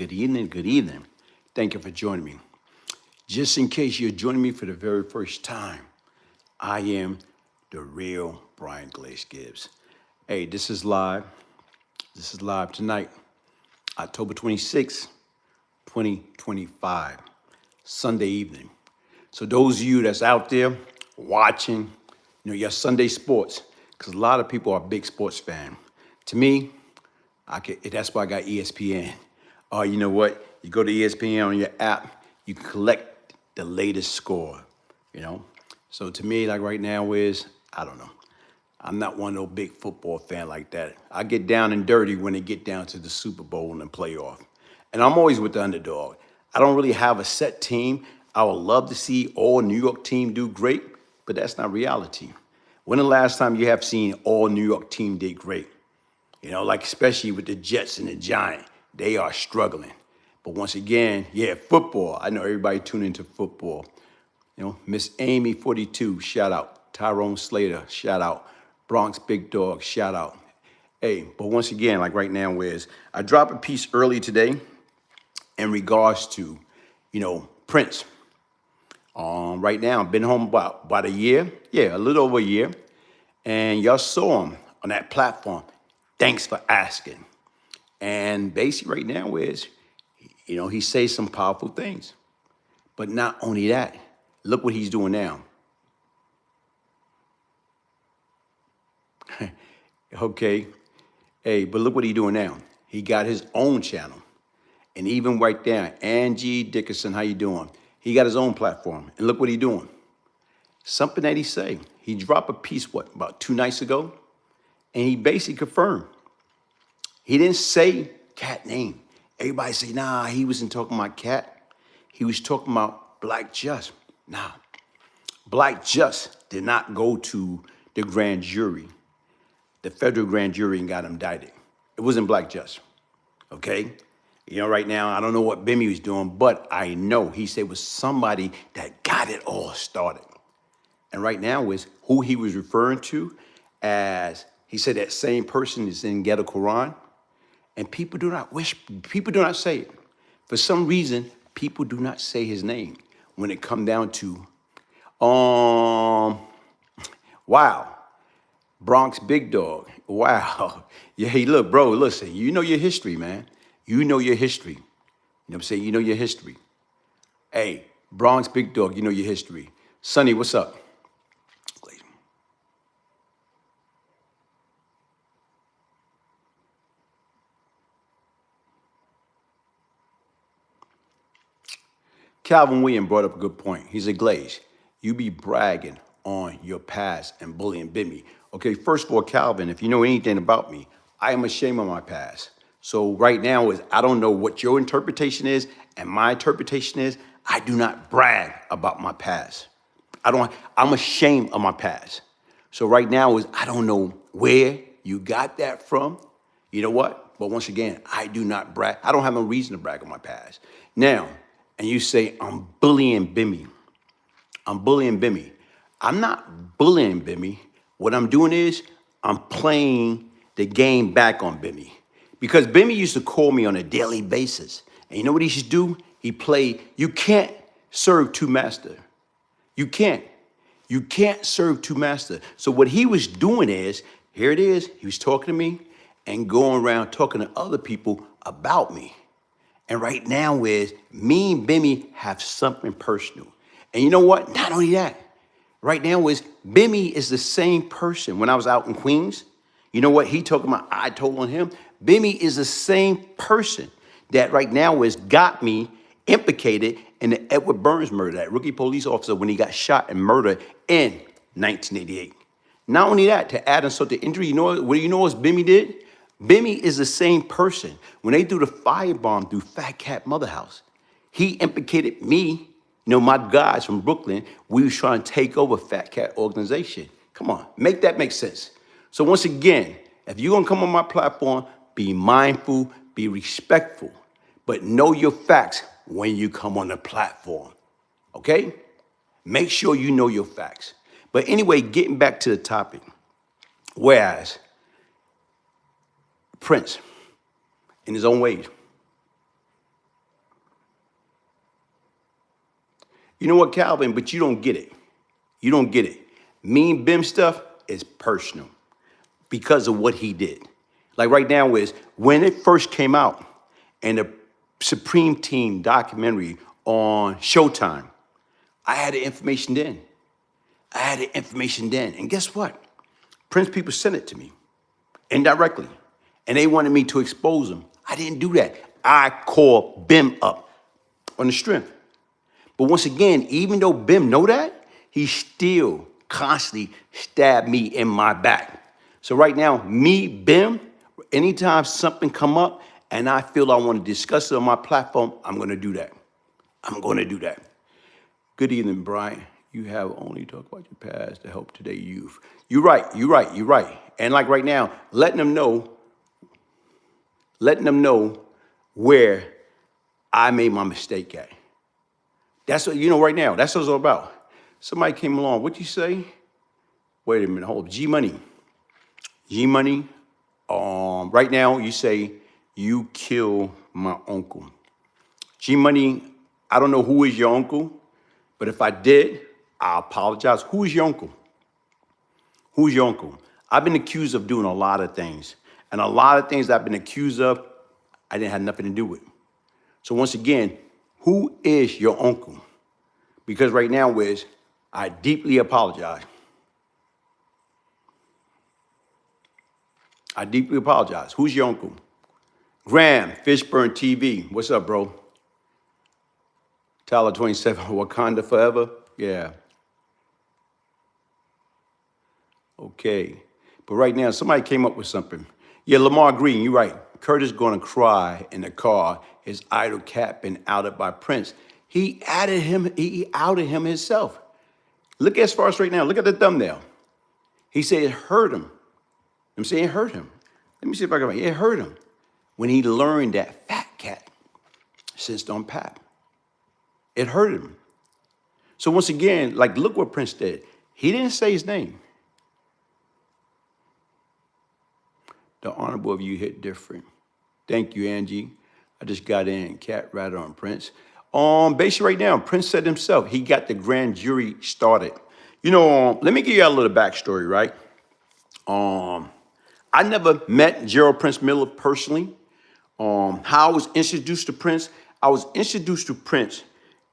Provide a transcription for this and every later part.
good evening, good evening. Thank you for joining me. Just in case you're joining me for the very first time, I am the Real Brian Glaze Gibbs. Hey, this is live. This is live tonight, October 26th, 2025, Sunday evening. So those of you that's out there watching, your Sunday sports, because a lot of people are big sports fans. To me, that's why I got ESPN. You know what? You go to ESPN on your app, you can collect the latest score, So to me, like right now I don't know. I'm not one of those big football fan like that. I get down and dirty when they get down to the Super Bowl and the playoff. And I'm always with the underdog. I don't really have a set team. I would love to see all New York team do great, but that's not reality. When the last time you have seen all New York team did great? Like especially with the Jets and the Giants, they are struggling. But once again, football. I know everybody tune into football. Miss Amy 42, shout out. Tyrone Slater, shout out. Bronx Big Dog, shout out. Hey, but once again, like right now, I dropped a piece early today in regards to, Prince. Right now, I've been home about a year. Yeah, a little over a year. And y'all saw him on that platform. Thanks for asking. And basically right now he says some powerful things. But not only that, look what he's doing now. Okay. Hey, but look what he's doing now. He got his own channel. And even right there, Angie Dickerson, how you doing? He got his own platform. And look what he's doing. Something that he say. He dropped a piece, about 2 nights ago? And he basically confirmed. He didn't say cat name. Everybody say, nah, he wasn't talking about cat. He was talking about Black Just. Nah, Black Just did not go to the grand jury, the federal grand jury, and got indicted. It wasn't Black Just, okay? Right now, I don't know what Bimmy was doing, but I know he said it was somebody that got it all started. And right now is who he was referring to as, he said that same person is in Ghetto Qur'an. And people do not say it. For some reason, people do not say his name when it come down to, wow, Bronx Big Dog, wow. Yeah, hey, look, bro, listen, you know your history, man. You know your history. You know what I'm saying? You know your history. Hey, Bronx Big Dog, you know your history. Sonny, what's up? Calvin William brought up a good point. He said, Glaze, you be bragging on your past and bullying Bimmy. Okay, first of all, Calvin, if you know anything about me, I am ashamed of my past. So right now I don't know what your interpretation is, and my interpretation is I do not brag about my past. I'm ashamed of my past. So right now I don't know where you got that from. You know what? But once again, I do not brag. I don't have no reason to brag on my past. Now, and you say, I'm bullying Bimmy. I'm bullying Bimmy. I'm not bullying Bimmy. What I'm doing is I'm playing the game back on Bimmy. Because Bimmy used to call me on a daily basis. And you know what he should do? He played, you can't serve two masters. You can't. You can't serve two masters. So what he was doing is, here it is, he was talking to me and going around talking to other people about me. And right now me and Bimmy have something personal. And you know what? Not only that, right now Bimmy is the same person. When I was out in Queens, you know what he talking about? I told on him. Bimmy is the same person that right now got me implicated in the Edward Burns murder, that rookie police officer when he got shot and murdered in 1988. Not only that, to add insult to injury, you know what Bimmy did? Bimmy is the same person. When they threw the firebomb through Fat Cat Mother House, he implicated me, my guys from Brooklyn. We was trying to take over Fat Cat organization. Come on, make that make sense. So once again, if you're gonna come on my platform, be mindful, be respectful, but know your facts when you come on the platform, okay? Make sure you know your facts. But anyway, getting back to the topic, whereas Prince, in his own ways, You know what, Calvin? But you don't get it. You don't get it. Me and Bim stuff is personal because of what he did. Like right now is when it first came out and the Supreme Team documentary on Showtime, I had the information then. And guess what? Prince people sent it to me indirectly. And they wanted me to expose him. I didn't do that. I called Bim up on the strength. But once again, even though Bim know that, he still constantly stabbed me in my back. So right now, me, Bim, anytime something come up and I feel I want to discuss it on my platform, I'm going to do that. Good evening, Brian. You have only talked about your past to help today's youth. You're right. And like right now, letting them know where I made my mistake at. That's what, right now, that's what it's all about. Somebody came along, what'd you say? Wait a minute, hold up, G-Money. Right now you say, you kill my uncle. G-Money, I don't know who is your uncle, but if I did, I apologize. Who is your uncle? I've been accused of doing a lot of things. And a lot of things I've been accused of, I didn't have nothing to do with. So once again, who is your uncle? Because right now is, I deeply apologize. Who's your uncle? Graham, Fishburne TV. What's up, bro? Tyler 27, Wakanda forever? Yeah. Okay. But right now, somebody came up with something. Yeah, Lamar Green, you're right. Curtis gonna cry in the car. His idol Cat been outed by Prince. He outed him himself. Look as far as right now, look at the thumbnail. He said it hurt him. I'm saying it hurt him. Let me see if I can find it. It hurt him when he learned that Fat Cat sits on Pap. It hurt him. So once again, like, look what Prince did. He didn't say his name. The honorable of you hit different. Thank you, Angie. I just got in. Cat ratted on Prince. Basically right now, Prince said himself, he got the grand jury started. Let me give you a little backstory, right? I never met Gerald Prince Miller personally. How I was introduced to Prince, I was introduced to Prince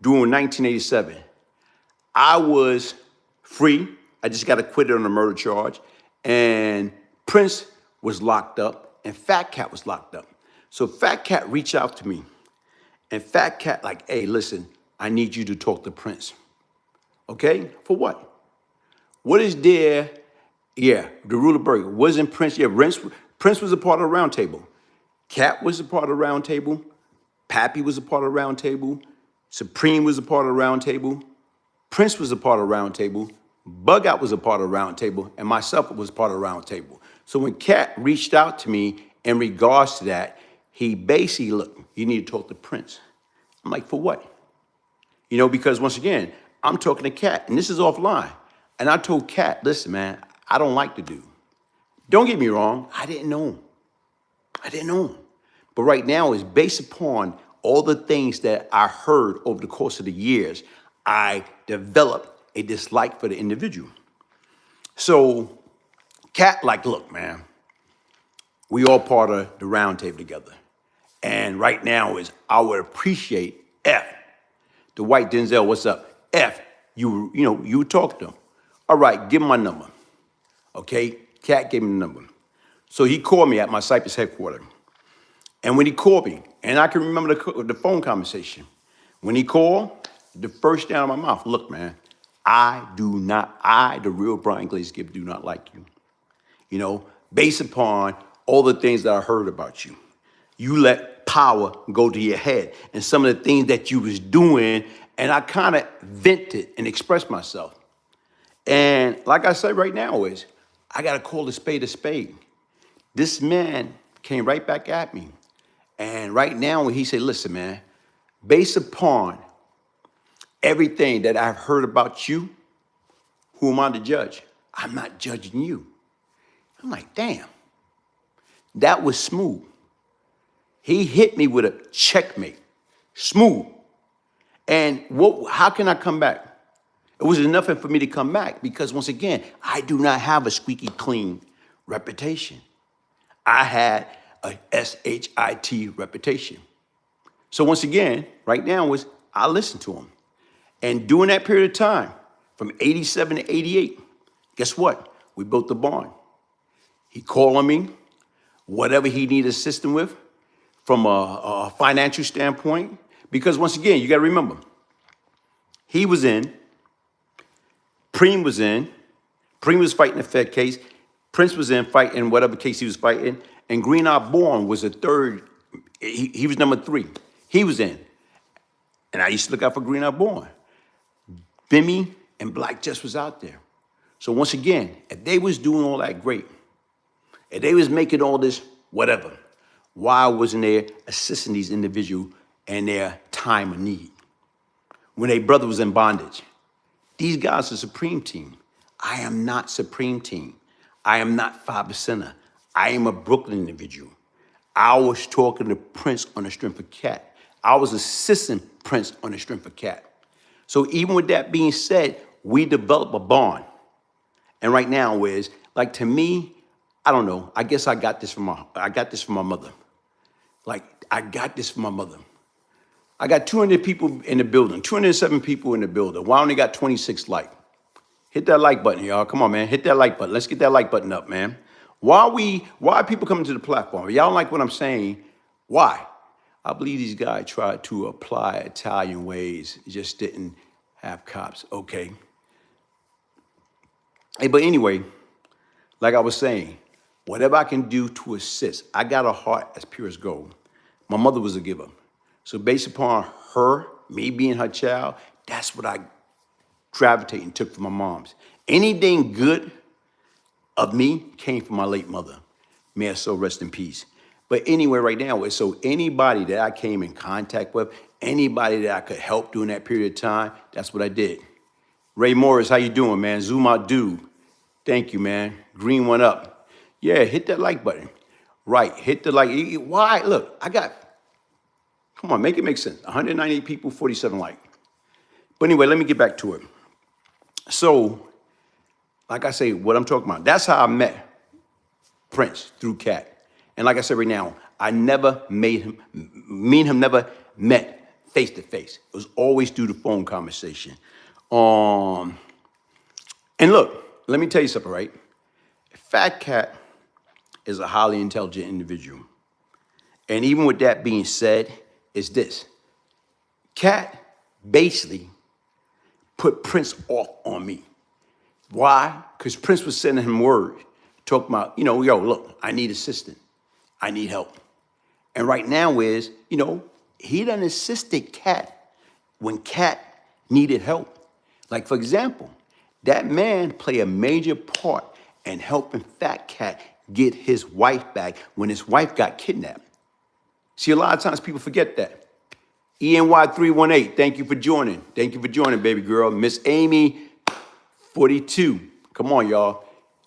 during 1987. I was free. I just got acquitted on a murder charge. And Prince was locked up and Fat Cat was locked up. So Fat Cat reached out to me. And Fat Cat like, hey, listen, I need you to talk to Prince. Okay? For what? What is there? Yeah, the rule of burger. Wasn't Prince? Yeah, Prince was a part of the round table. Cat was a part of the round table. Pappy was a part of the round table. Supreme was a part of the round table. Prince was a part of the round table. Bug Out was a part of the round table. And myself was part of the round table. So when Cat reached out to me in regards to that, he basically, look, you need to talk to Prince. I'm like, for what? Because once again, I'm talking to Cat, and this is offline. And I told Cat, listen, man, I don't like the dude. Don't get me wrong, I didn't know him. But right now, it's based upon all the things that I heard over the course of the years, I developed a dislike for the individual. So Cat like, look, man, we all part of the round table together. And right now is, I would appreciate F. The white Denzel, what's up? F, you talk to him. All right, give him my number. Okay, Cat gave me the number. So he called me at my Cypress headquarters. And when he called me, and I can remember the phone conversation. When he called, the first thing out of my mouth, look, man, the real Brian Glaze Gibbs, do not like you. Based upon all the things that I heard about you. You let power go to your head and some of the things that you was doing, and I kind of vented and expressed myself. And like I said right now is, I got to call a spade a spade. This man came right back at me. And right now he said, listen, man, based upon everything that I've heard about you, who am I to judge? I'm not judging you. I'm like, damn, that was smooth. He hit me with a checkmate, smooth. And how can I come back? It was enough for me to come back because once again, I do not have a squeaky clean reputation. I had a SHIT reputation. So once again, right now I listened to him. And during that period of time, from 87 to 88, guess what? We built the barn. He called on me, whatever he needed assistance with from a financial standpoint. Because once again, you got to remember, he was in, Preem was in, Preem was fighting the Fed case, Prince was in fighting whatever case he was fighting, and Green Eye Born was the third, he was number 3. He was in. And I used to look out for Green Eye Born. Bimmy and Black Jess was out there. So once again, if they was doing all that great, if they was making all this whatever, why wasn't they assisting these individuals in their time of need? When their brother was in bondage. These guys are Supreme Team. I am not Supreme Team. I am not 5%er. I am a Brooklyn individual. I was talking to Prince on the strength of Cat. I was assisting Prince on the strength of Cat. So even with that being said, we developed a bond. And right now is, like to me, I don't know, I guess I got this from my mother. Like, I got this from my mother. I got 200 people in the building, 207 people in the building. Why only got 26 likes? Hit that like button, y'all. Come on, man. Hit that like button. Let's get that like button up, man. Why are people coming to the platform? Y'all don't like what I'm saying. Why? I believe these guys tried to apply Italian ways, just didn't have cops. Okay. Hey, but anyway, like I was saying, whatever I can do to assist, I got a heart as pure as gold. My mother was a giver. So based upon her, me being her child, that's what I gravitate and took from my mom's. Anything good of me came from my late mother. May her soul rest in peace. But anyway, right now, so anybody that I came in contact with, anybody that I could help during that period of time, that's what I did. Ray Morris, how you doing, man? Zoom out, dude. Thank you, man. Green one up. Yeah, hit that like button. Right, hit the like. Why? Look, come on, make it make sense. 198 people, 47 likes. But anyway, let me get back to it. So, like I say, what I'm talking about, that's how I met Prince, through Cat. And like I said right now, I never made him, me and him never met face to face. It was always through the phone conversation. And look, let me tell you something, right? Fat Cat is a highly intelligent individual. And even with that being said, it's this. Cat basically put Prince off on me. Why? Because Prince was sending him word, talking about, yo, look, I need assistance. I need help. And right now is, he done assisted Cat when Cat needed help. Like, for example, that man played a major part in helping Fat Cat get his wife back when his wife got kidnapped. See, a lot of times people forget that. ENY318, thank you for joining. Thank you for joining, baby girl. Miss Amy, 42. Come on, y'all.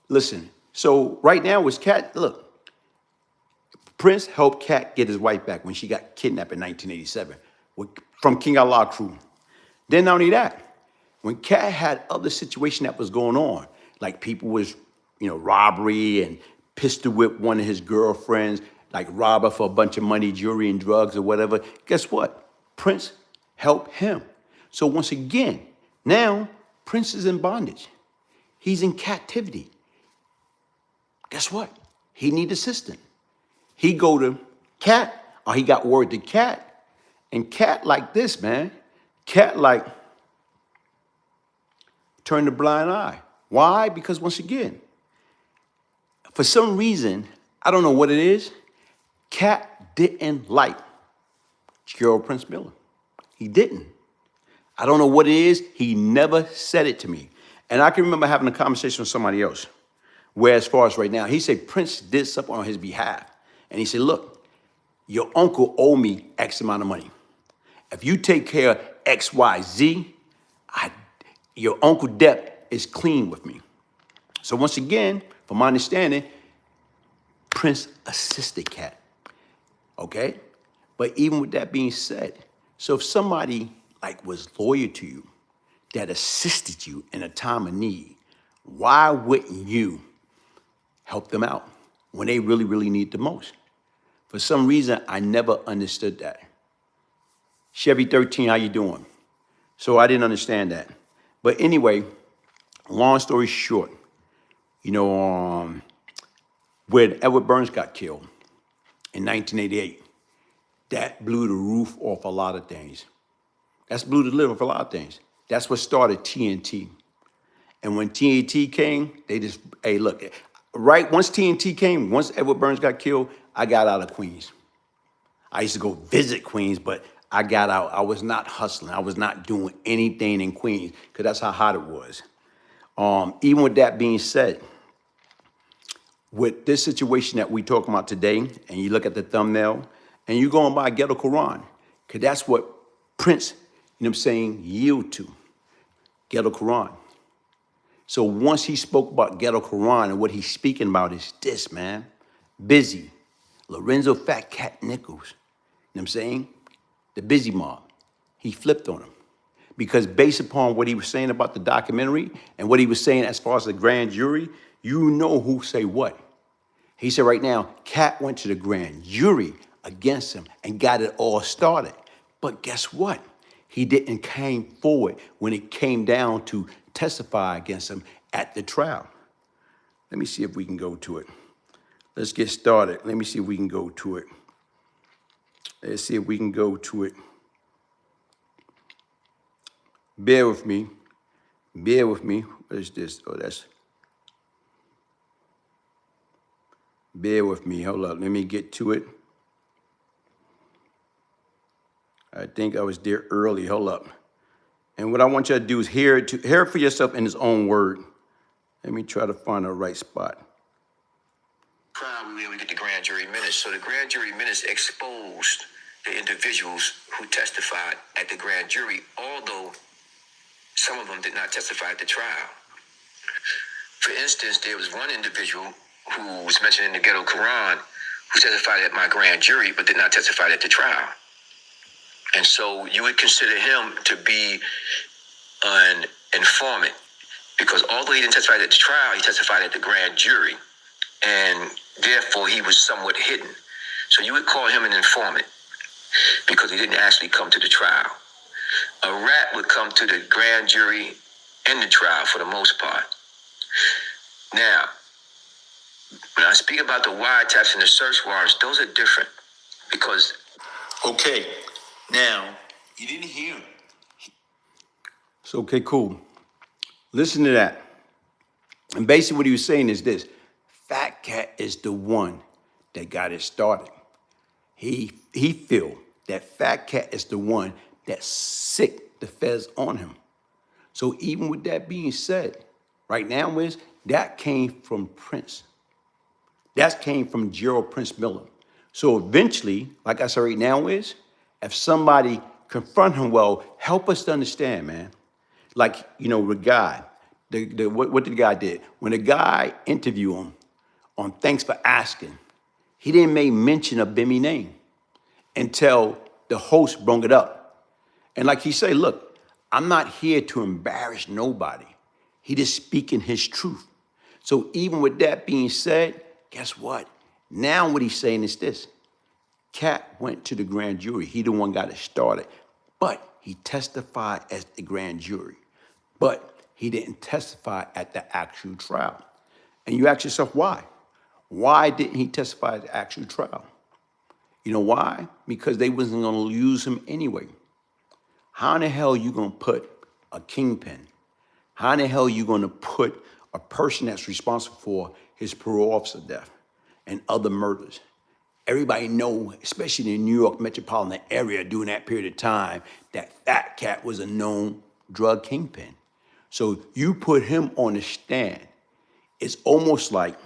Listen, so right now with Cat, look, Prince helped Cat get his wife back when she got kidnapped in 1987 from King Allah crew. Then not only that, when Cat had other situation that was going on, like people was, robbery and pistol whip one of his girlfriends, like rob her for a bunch of money, jewelry and drugs or whatever. Guess what? Prince helped him. So once again, now Prince is in bondage. He's in captivity. Guess what? He need assistance. He go to Cat, or he got word to Cat, and Cat like this, man. Cat like turn the blind eye. Why? Because once again, for some reason, I don't know what it is, Cat didn't like Gerald Prince Miller. He didn't. I don't know what it is. He never said it to me. And I can remember having a conversation with somebody else, where as far as right now, he said Prince did something on his behalf. And he said, look, your uncle owe me X amount of money. If you take care of X, Y, Z, your uncle debt is clean with me. So once again, from my understanding, Prince assisted Cat, okay? But even with that being said, so if somebody like was loyal to you, that assisted you in a time of need, why wouldn't you help them out when they really, really need the most? For some reason, I never understood that. Chevy 13, how you doing? So I didn't understand that. But anyway, long story short, when Edward Burns got killed in 1988, that blew the roof off a lot of things. That's blew the lid off a lot of things. That's what started TNT. And when TNT came, they just, hey, look, right, once TNT came, once Edward Burns got killed, I got out of Queens. I used to go visit Queens, but I got out. I was not hustling. I was not doing anything in Queens because that's how hot it was. Even with that being said, with this situation that we talking about today, and you look at the thumbnail, and you going by Ghetto Qur'an, because that's what Prince, yield to, Ghetto Qur'an. So once he spoke about Ghetto Qur'an, and what he's speaking about is this, man. Busy, Lorenzo Fat Cat Nichols, the busy mob. He flipped on him. Because based upon what he was saying about the documentary and what he was saying as far as the grand jury, you know who say what. He said right now, Cat went to the grand jury against him and got it all started. But guess what? He didn't came forward when it came down to testify against him at the trial. Let me see if we can go to it. Let's get started. Let me see if we can go to it. Let's see if we can go to it. Bear with me. Bear with me. What is this? Oh, that's... Bear with me. Hold up. Let me get to it. I think I was there early. Hold up. And what I want you to do is hear it for yourself in his own word. Let me try to find the right spot. We get the grand jury minutes. So the grand jury minutes exposed the individuals who testified at the grand jury, although some of them did not testify at the trial. For instance, there was one individual who was mentioned in the Ghetto Qur'an who testified at my grand jury but did not testify at the trial. And so you would consider him to be an informant because although he didn't testify at the trial, he testified at the grand jury. And therefore, he was somewhat hidden. So you would call him an informant because he didn't actually come to the trial. A rat would come to the grand jury and the trial for the most part. Now, when I speak about the wiretaps and the search warrants, those are different because... Okay, now, you didn't hear him. So, okay, cool. Listen to that. And basically what he was saying is this. Fat Cat is the one that got it started. He feel that Fat Cat is the one that sick the feds on him. So even with that being said, right now is that came from Prince. That came from Gerald Prince Miller. So eventually, like I said right now is, if somebody confront him, well, help us to understand, man. Like, the guy, what the guy did. When the guy interviewed him on Thanks for Asking, he didn't make mention of Bimmy name until the host brought it up. And like he said, look, I'm not here to embarrass nobody. He just speaking his truth. So even with that being said, guess what? Now what he's saying is this. Cat went to the grand jury. He the one got it started. But he testified as the grand jury. But he didn't testify at the actual trial. And you ask yourself, why? Why didn't he testify at the actual trial? You know why? Because they wasn't going to use him anyway. How in the hell are you going to put a kingpin? How in the hell are you going to put a person that's responsible for his parole officer death and other murders? Everybody know, especially in the New York metropolitan area during that period of time, that Fat Cat was a known drug kingpin. So you put him on the stand. It's almost like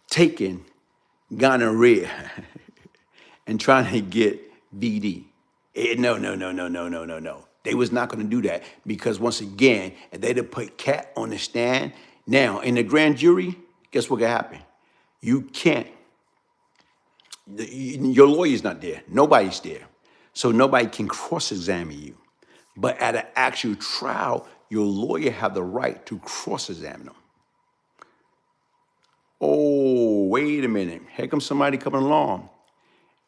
taking gonorrhea and trying to get VD. No. They was not going to do that because once again, if they'd have put Cat on the stand, now in the grand jury, guess what could happen? You can't, your lawyer's not there. Nobody's there. so nobody can cross-examine you. But at an actual trial, your lawyer have the right to cross-examine them. Oh, wait a minute. Here comes somebody coming along.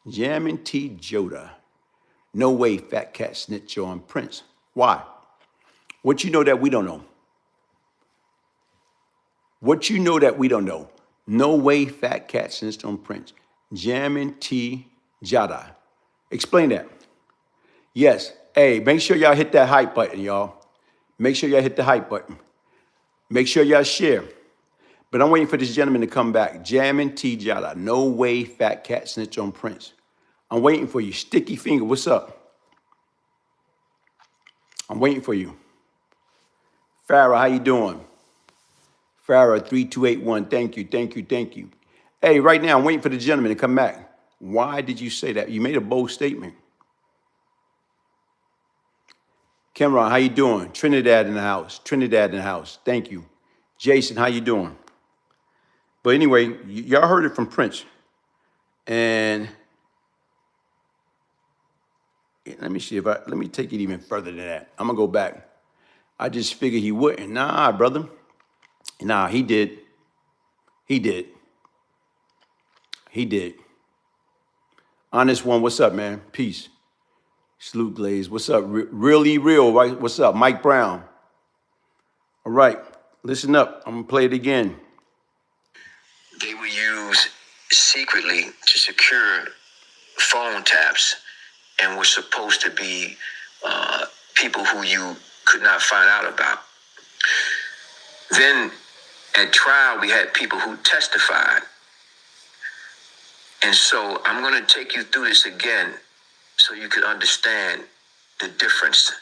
Jammin' T. Joda. No way Fat Cat snitch on Prince. Why? What you know that we don't know? What you know that we don't know? No way Fat Cat snitched on Prince. Jammin' T. Joda. Explain that. Yes. Hey, make sure y'all hit that hype button, y'all. Make sure y'all hit the hype button. Make sure y'all share. But I'm waiting for this gentleman to come back. Jammin' T. Joda. No way Fat Cat snitch on Prince. I'm waiting for you. Sticky Finger, what's up? I'm waiting for you. Farrah, how you doing? Farrah 3281, thank you, thank you, thank you. Hey, right now, I'm waiting for the gentleman to come back. Why did you say that? You made a bold statement. Cameron, how you doing? Trinidad in the house. Trinidad in the house. Thank you. Jason, how you doing? But anyway, y'all heard it from Prince. And let me see let me take it even further than that. I'm gonna go back. I just figured he wouldn't. Nah, brother. Nah, he did. He did. He did. Honest One, what's up, man? Peace. Salute Glaze, what's up? Really real, right? What's up? Mike Brown. All right, listen up. I'm gonna play it again. They were used secretly to secure phone taps and were supposed to be people who you could not find out about. Then at trial, we had people who testified. And so I'm going to take you through this again so you can understand the difference.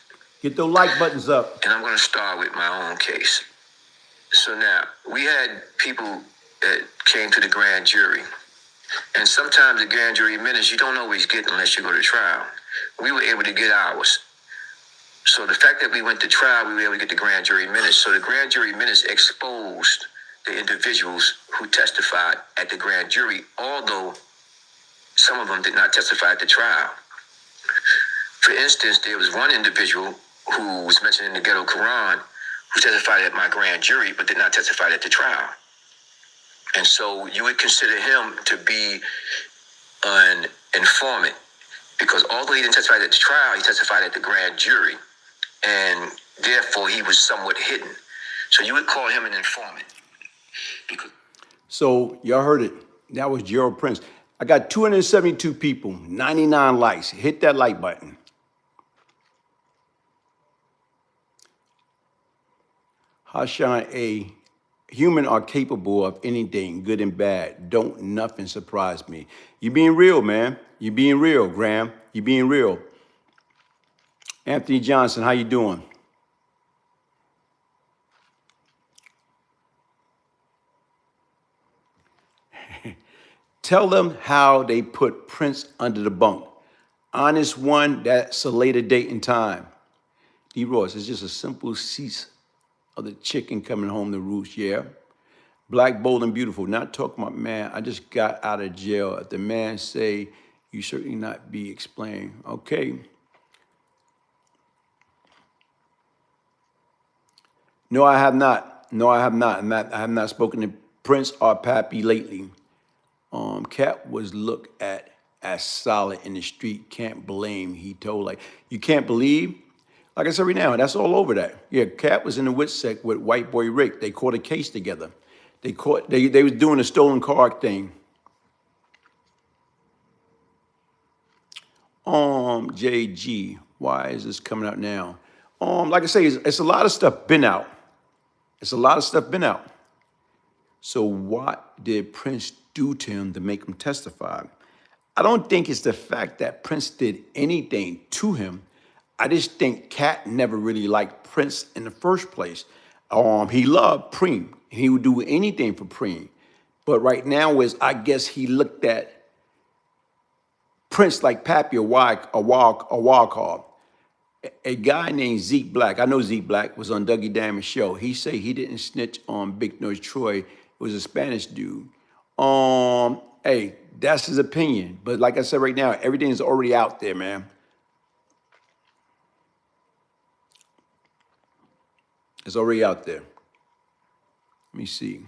Get those like buttons up. And I'm going to start with my own case. So now, we had people that came to the grand jury. And sometimes the grand jury minutes you don't always get unless you go to trial. We were able to get ours. So the fact that we went to trial, we were able to get the grand jury minutes. So the grand jury minutes exposed the individuals who testified at the grand jury, although some of them did not testify at the trial. For instance, there was one individual who was mentioned in the Ghetto Qur'an who testified at my grand jury but did not testify at the trial. And so you would consider him to be an informant because although he didn't testify at the trial, he testified at the grand jury. And therefore, he was somewhat hidden. So you would call him an informant. So y'all heard it. That was Gerald Prince. I got 272 people, 99 likes. Hit that like button. Hashan A. Human are capable of anything, good and bad. Don't nothing surprise me. You being real, man. You being real, Graham. You being real. Anthony Johnson, how you doing? Tell them how they put Prince under the bunk. Honest One, that's a later date and time. D. Ross, it's just a simple cease of the chicken coming home to roost, yeah. Black, bold, and beautiful. Not talking about, man, I just got out of jail. If the man say, you certainly not be explained. Okay. No, I have not. No, I have not. I have not spoken to Prince or Pappy lately. Cat was looked at as solid in the street. Can't blame. He told like you can't believe. Like I said right now, that's all over that. Yeah, Cat was in the WITSEC with White Boy Rick. They caught a case together. They was doing a stolen car thing. JG, why is this coming out now? Like I say, it's a lot of stuff been out. It's a lot of stuff been out. So what did Prince do to him to make him testify? I don't think it's the fact that Prince did anything to him. I just think Cat never really liked Prince in the first place. He loved Preem. He would do anything for Preem. But right now is, I guess he looked at Prince like Pappy a wild card. A guy named Zeke Black, I know Zeke Black, was on Dougie Diamond's show. He say he didn't snitch on Big Nose Troy. It was a Spanish dude. Hey, that's his opinion. But like I said right now, everything is already out there, man. It's already out there. Let me see.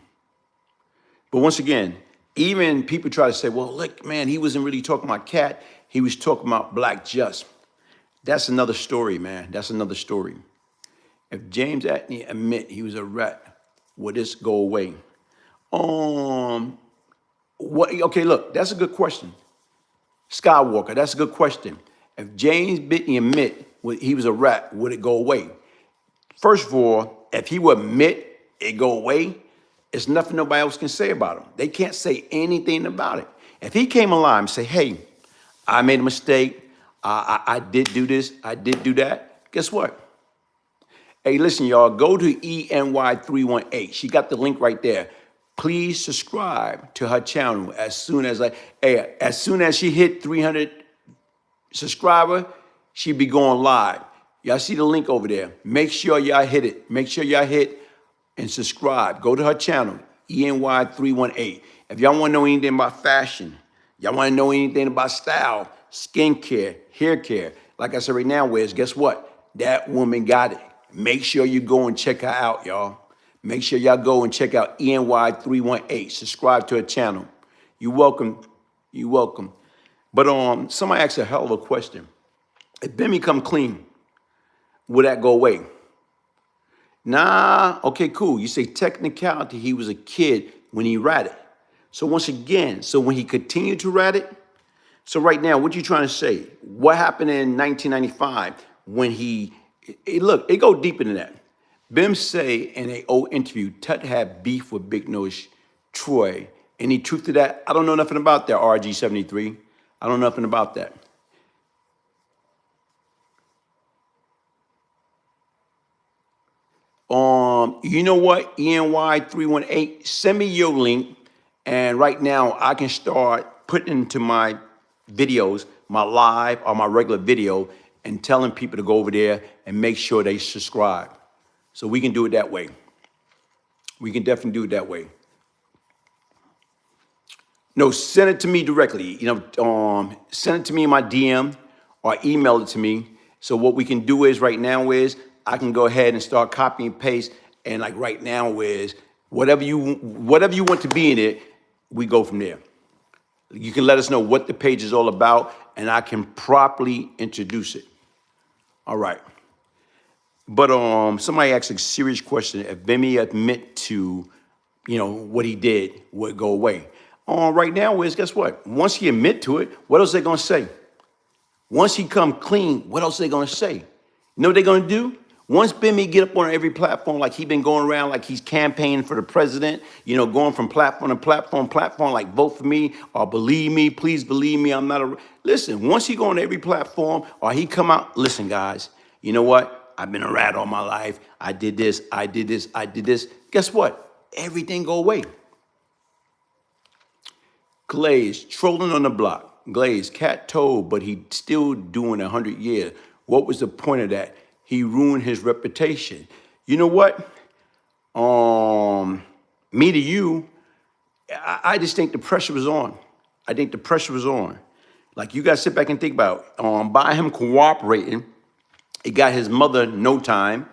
But once again, even people try to say, well, look, man, he wasn't really talking about Cat. He was talking about Black Just. That's another story, man. That's another story. If James Atney admit he was a rat, will this go away? What? Okay, look, that's a good question. Skywalker, that's a good question. If James Bitney admit he was a rat, would it go away? First of all, if he would admit it go away, it's nothing nobody else can say about him. They can't say anything about it. If he came alive and say, hey, I made a mistake, I did do this, I did do that, guess what? Hey, listen, y'all, go to ENY318. She got the link right there. Please subscribe to her channel as soon as she hit 300 subscriber, she be going live. Y'all see the link over there. Make sure y'all hit it. Make sure y'all hit and subscribe. Go to her channel, ENY318. If y'all want to know anything about fashion, y'all want to know anything about style, skincare, hair care, like I said right now, Wiz, guess what? That woman got it. Make sure you go and check her out, y'all. Make sure y'all go and check out ENY318. Subscribe to her channel. You're welcome. You're welcome. But somebody asked a hell of a question. If Bimmy come clean, will that go away? Nah, okay, cool. You say technicality, he was a kid when he ratted. So once again, so when he continued to rat it, so right now, what you trying to say? What happened in 1995 when look, it go deeper than that. Bim say in an old interview, Tut had beef with Big Nose Troy. Any truth to that? I don't know nothing about that, RG73. I don't know nothing about that. You know what? ENY318, send me your link. And right now I can start putting into my videos, my live or my regular video, and telling people to go over there and make sure they subscribe. So we can do it that way. We can definitely do it that way. No, send it to me directly. Send it to me in my DM or email it to me. So what we can do is right now is I can go ahead and start copy and paste. And like right now is whatever you want to be in it, we go from there. You can let us know what the page is all about, and I can properly introduce it. All right. But somebody asked a serious question. If Bimmy admit to, what he did, would it go away? Right now is, guess what? Once he admit to it, what else they gonna say? Once he come clean, what else they gonna say? You know what they gonna do? Once Bimmy get up on every platform, like he been going around, like he's campaigning for the president, going from platform to platform, like vote for me or believe me, please believe me, I'm not a... Listen, once he go on every platform or he come out, listen, guys, you know what? I've been a rat all my life. I did this, I did this, I did this. Guess what? Everything go away. Glaze, trolling on the block. Glaze, Cat told, but he still doing 100 years. What was the point of that? He ruined his reputation. You know what? Me to you, I just think the pressure was on. I think the pressure was on. Like, you guys sit back and think about it. By him cooperating, it got his mother no time.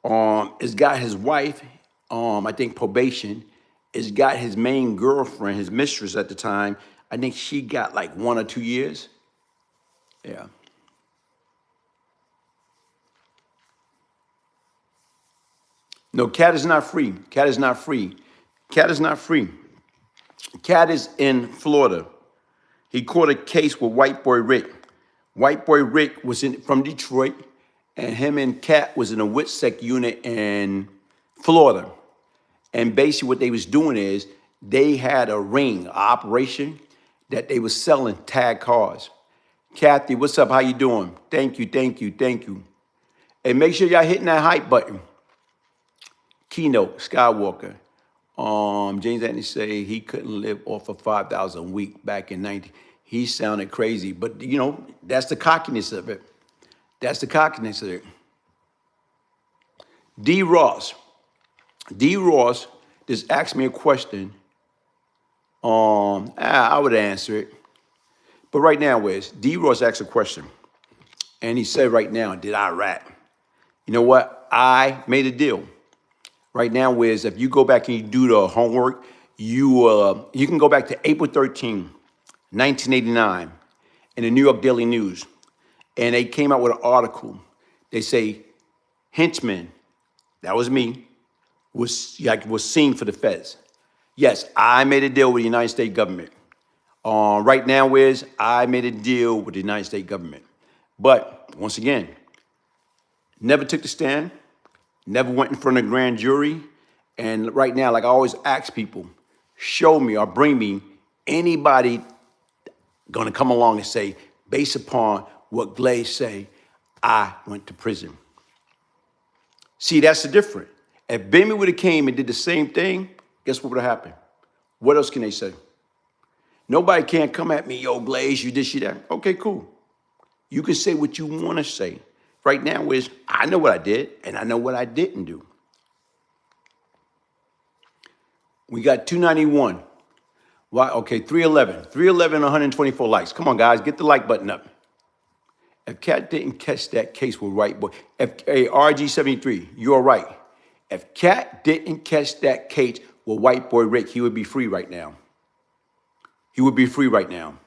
It's got his wife, I think probation. It's got his main girlfriend, his mistress at the time. I think she got like 1 or 2 years. Yeah. No, Cat is not free. Cat is not free. Cat is not free. Cat is in Florida. He caught a case with White Boy Rick. White Boy Rick was from Detroit, and him and Cat was in a WITSEC unit in Florida. And basically what they was doing is they had a ring, an operation, that they was selling tag cars. Kathy, what's up? How you doing? Thank you, thank you, thank you. And make sure y'all hitting that hype button. Keynote, Skywalker. James Anthony say he couldn't live off of 5,000 a week back in 90. He sounded crazy, but that's the cockiness of it. That's the cockiness of it. D. Ross just asked me a question. I would answer it. But right now is, D. Ross asked a question. And he said right now, did I rat? You know what? I made a deal. Right now is if you go back and you do the homework, you can go back to April 13, 1989, in the New York Daily News, and they came out with an article. They say henchmen, that was me, was seen for the feds. Yes, I made a deal with the United States government. Right now is I made a deal with the United States government. But once again, never took the stand, never went in front of a grand jury. And right now, like I always ask people, show me or bring me anybody gonna come along and say, based upon what Glaze say, I went to prison. See, that's the difference. If Bimmy would have came and did the same thing, guess what would have happened? What else can they say? Nobody can't come at me, yo, Glaze, you this, you that. Okay, cool. You can say what you want to say. Right now is, I know what I did, and I know what I didn't do. We got 291. Why? Okay, 311. 311, 124 likes. Come on, guys, get the like button up. If Cat didn't catch that case with White Boy, hey, RG73, you're right. If Cat didn't catch that case with White Boy Rick, he would be free right now. He would be free right now.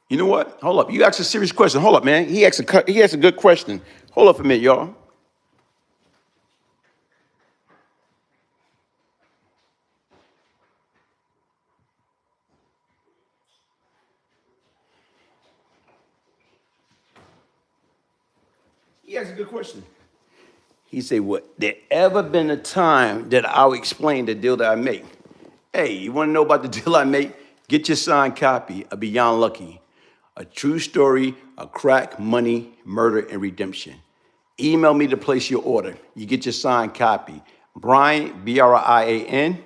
You know what? Hold up. You asked a serious question. Hold up, man. He asked a good question. Hold up a minute, y'all. He asked a good question. He said, "What? There ever been a time that I'll explain the deal that I make?" Hey, you want to know about the deal I make? Get your signed copy of Beyond Lucky, a true story of crack, money, murder, and redemption. Email me to place your order. You get your signed copy. Brian, Brian,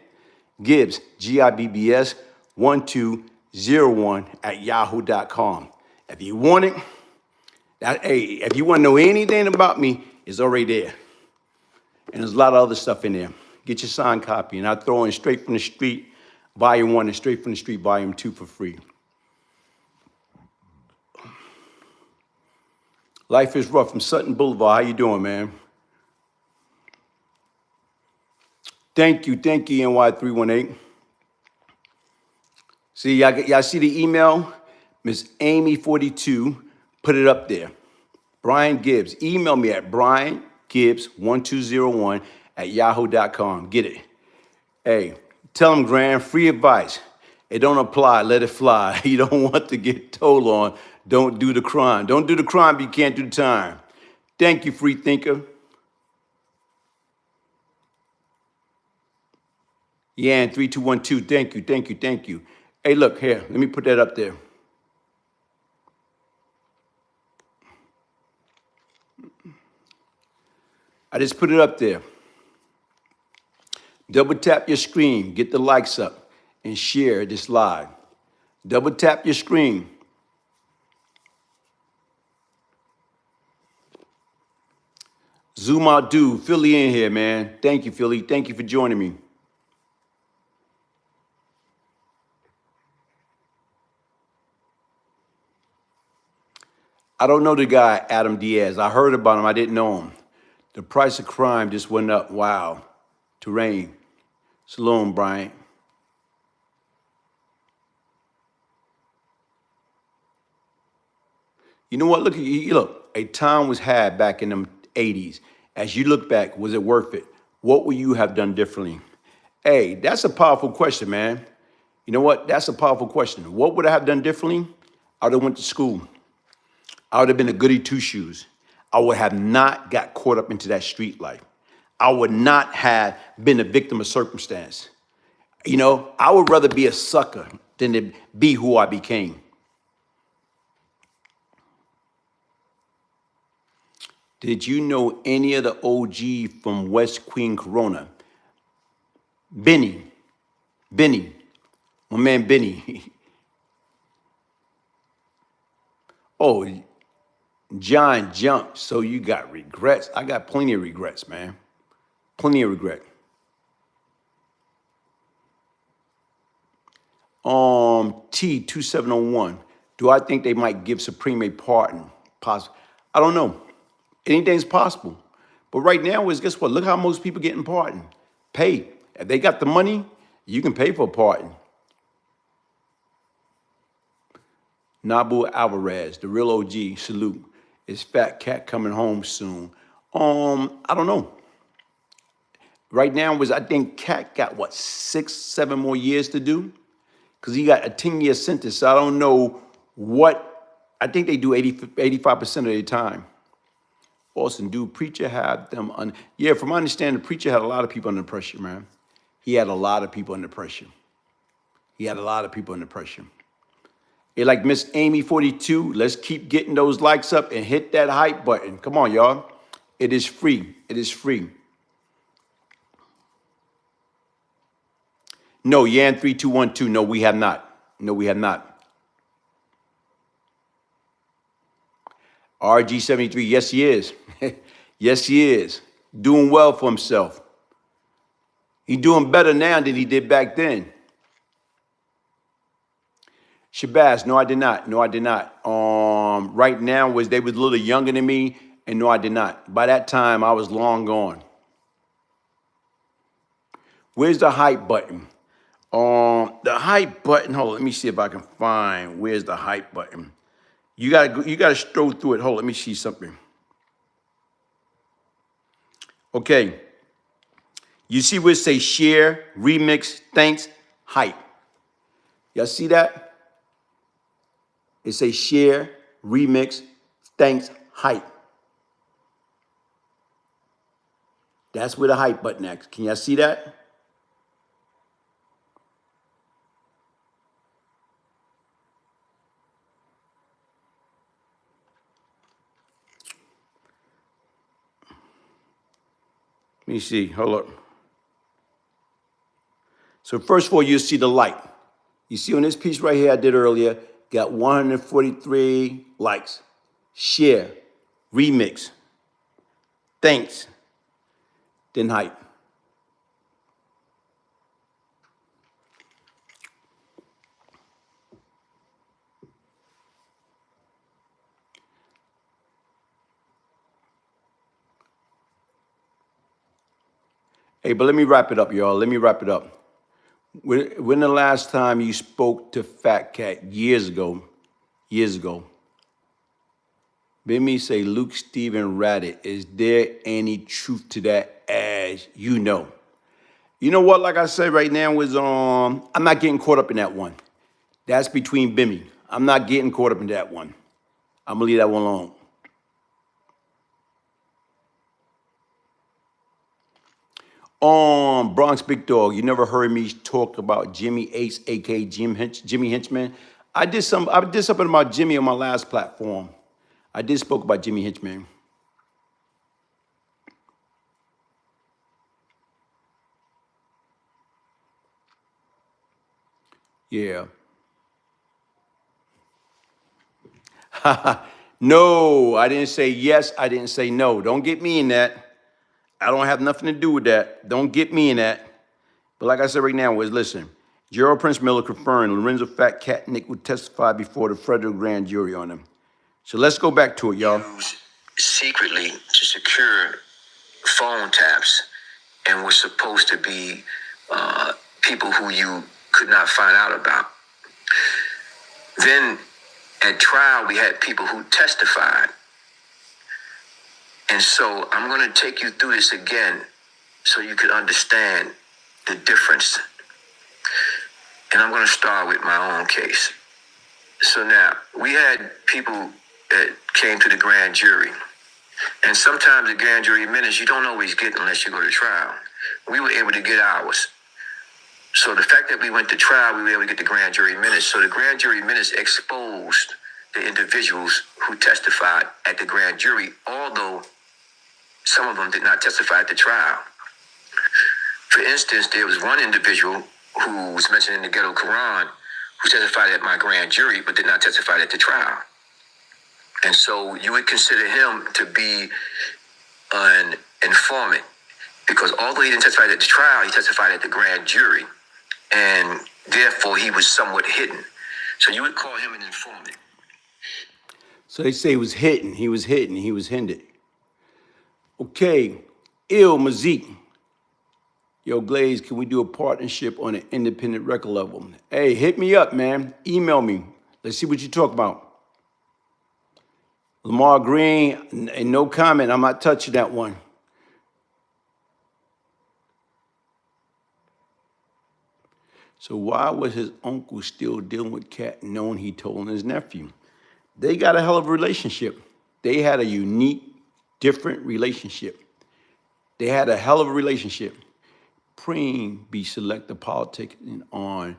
Gibbs, Gibbs, 1201 at yahoo.com. If you want it, if you want to know anything about me, it's already there. And there's a lot of other stuff in there. Get your signed copy, and I'll throw in Straight from the Street, Volume 1, and Straight from the Street, Volume 2 for free. Life is rough from Sutton Boulevard. How you doing, man? Thank you, NY318. See, y'all see the email? Miss Amy42 put it up there. Brian Gibbs. Email me at briangibbs1201 at yahoo.com. Get it. Hey, tell them, Graham, free advice. It don't apply, let it fly. You don't want to get told on. Don't do the crime. Don't do the crime, but you can't do the time. Thank you, free thinker. Yeah, and 3212, thank you. Hey, look, here, let me put that up there. I just put it up there. Double tap your screen, get the likes up, and share this live. Double tap your screen. Zoom out, dude. Philly in here, man. Thank you, Philly. Thank you for joining me. I don't know the guy, Adam Diaz. I heard about him. I didn't know him. The price of crime just went up. Wow. Terrain. Shalom, Brian. You know what? Look, a time was had back in the 80s. As you look back, was it worth it? What would you have done differently? Hey, that's a powerful question, man. You know what? That's a powerful question. What would I have done differently? I would have went to school. I would have been a goody two-shoes. I would have not got caught up into that street life. I would not have been a victim of circumstance. You know, I would rather be a sucker than to be who I became. Did you know any of the OG from West Queen Corona? Benny, my man Benny. Oh, John jumped, so you got regrets. I got plenty of regrets, man. Plenty of regret. T2701. Do I think they might give Supreme a pardon? Possible. I don't know. Anything's possible. But right now is, guess what? Look how most people getting pardoned. Pay. If they got the money, you can pay for a pardon. Nabu Alvarez, the real OG, salute. Is Fat Cat coming home soon? I don't know. Right now I think Cat got what, 6, 7 more years to do? Because he got a 10-year sentence. So I don't know I think they do 85% of their time. Austin, do Preacher have them yeah, from my understanding, the Preacher had a lot of people under pressure, man. He had a lot of people under pressure. Hey, like Miss Amy 42, let's keep getting those likes up and hit that hype button. Come on, y'all. It is free. No, Yan3212, no, we have not. RG73, yes, he is. Yes, he is. Doing well for himself. He's doing better now than he did back then. Shabazz, no, I did not. Right now they was a little younger than me, and no, I did not. By that time, I was long gone. Where's the hype button? The hype button. Hold on, let me see if I can find where's the hype button. You gotta stroll through it. Hold on, let me see something. Okay. You see where it says share, remix, thanks, hype. Y'all see that? It says share, remix, thanks, hype. That's where the hype button is. Can y'all see that? Let me see. Hold up. So first of all, you see the light. You see on this piece right here I did earlier, got 143 likes. Share, remix, thanks, then hype. Hey, but let me wrap it up, y'all. When the last time you spoke to Fat Cat years ago, made me say Luke Steven ratted. Is there any truth to that as you know? You know what, like I said right now is I'm not getting caught up in that one. That's between Bimmy. I'm not getting caught up in that one. I'm gonna leave that one alone. Bronx Big Dog, you never heard me talk about Jimmy Ace, aka Jimmy Henchman. I did something about Jimmy on my last platform. I did spoke about Jimmy Henchman. Yeah. No, I didn't say yes. I didn't say no. Don't get me in that. I don't have nothing to do with that. Don't get me in that. But like I said right now, listen. Gerald Prince Miller confirmed Lorenzo Fat Cat Nichols testified before the federal grand jury on him. So let's go back to it, y'all. Used secretly to secure phone taps and were supposed to be people who you could not find out about. Then at trial, we had people who testified. And so I'm going to take you through this again so you can understand the difference. And I'm going to start with my own case. So now, we had people that came to the grand jury. And sometimes the grand jury minutes you don't always get unless you go to trial. We were able to get ours. So the fact that we went to trial, we were able to get the grand jury minutes. So the grand jury minutes exposed the individuals who testified at the grand jury, although some of them did not testify at the trial. For instance, there was one individual who was mentioned in the Ghetto Qur'an who testified at my grand jury but did not testify at the trial. And so you would consider him to be an informant because although he didn't testify at the trial, he testified at the grand jury, and therefore he was somewhat hidden. So you would call him an informant. So they say he was hitting, he was hitting, he was hindered. Okay, Ill Mazik. Yo, Glaze, can we do a partnership on an independent record level? Hey, hit me up, man. Email me. Let's see what you talk about. Lamar Green, and no comment. I'm not touching that one. So why was his uncle still dealing with Cat knowing he told his nephew? They got a hell of a relationship. They had a unique, different relationship. They had a hell of a relationship. Preem be selective politicking on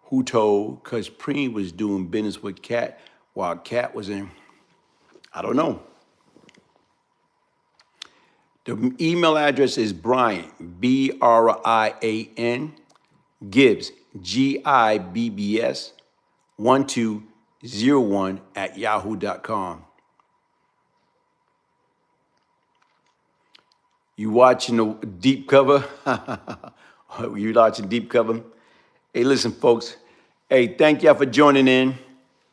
who told, because Preem was doing business with Cat while Cat was in, I don't know. The email address is Brian, Brian, Gibbs, Gibbs, 1201 at yahoo.com. You watching the deep cover? You watching deep cover? Hey, listen, folks. Hey, thank y'all for joining in.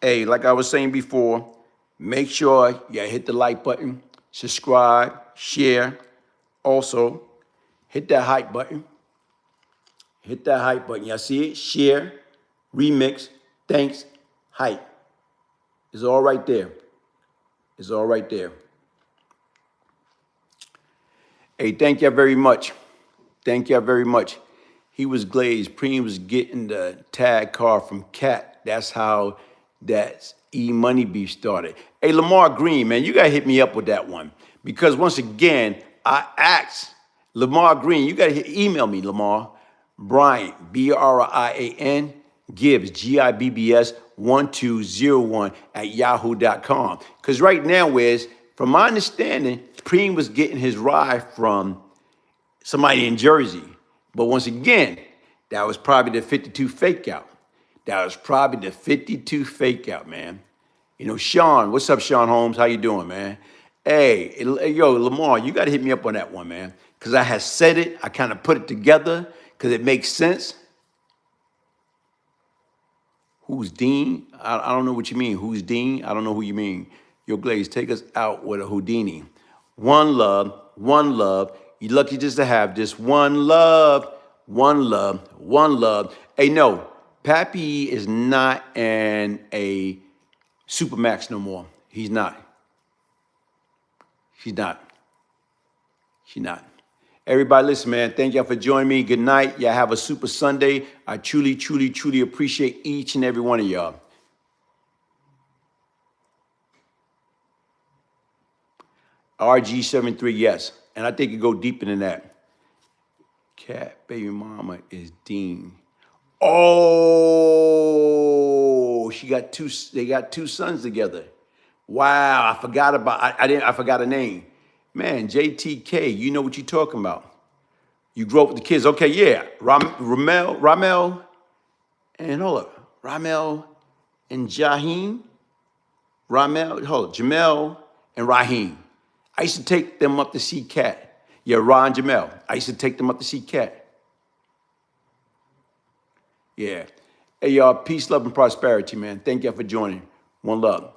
Hey, like I was saying before, make sure you hit the like button, subscribe, share. Also, hit that hype button. Hit that hype button. Y'all see it? Share, remix, thanks, hype. It's all right there. It's all right there. Hey, thank y'all very much. Thank y'all very much. He was glazed. Preem was getting the tag car from Cat. That's how that E-Money beef started. Hey, Lamar Green, man, you got to hit me up with that one. Because once again, I asked Lamar Green, you got to email me, Lamar. Brian, Brian, Gibbs, Gibbs, 1201 at yahoo.com. Because right now is, from my understanding, Preem was getting his ride from somebody in Jersey. But once again, that was probably the 52 fake out. That was probably the 52 fake out, man. You know, Sean, what's up, Sean Holmes? How you doing, man? Hey, yo, Lamar, you got to hit me up on that one, man. Because I had said it. I kind of put it together because it makes sense. Who's Dean? I don't know what you mean. Who's Dean? I don't know who you mean. Yo, Glaze, take us out with a Houdini. One love, one love. You're lucky just to have this one love, one love, one love. Hey, no, Pappy is not in a Supermax no more. He's not. She's not. She's not. Everybody, listen, man. Thank y'all for joining me. Good night. Y'all have a super Sunday. I truly, truly, truly appreciate each and every one of y'all. RG73, yes. And I think it go deeper than that. Cat baby mama is Dean. Oh, they got two sons together. Wow, I forgot I forgot her name. Man, JTK, you know what you're talking about. You grew up with the kids. Okay, yeah. Ramel, and hold up. Ramel and Jaheem. Jamel and Raheem. I used to take them up to see Cat. Yeah, Ron Jamel. I used to take them up to see Cat. Yeah. Hey, y'all, peace, love, and prosperity, man. Thank y'all for joining. One love.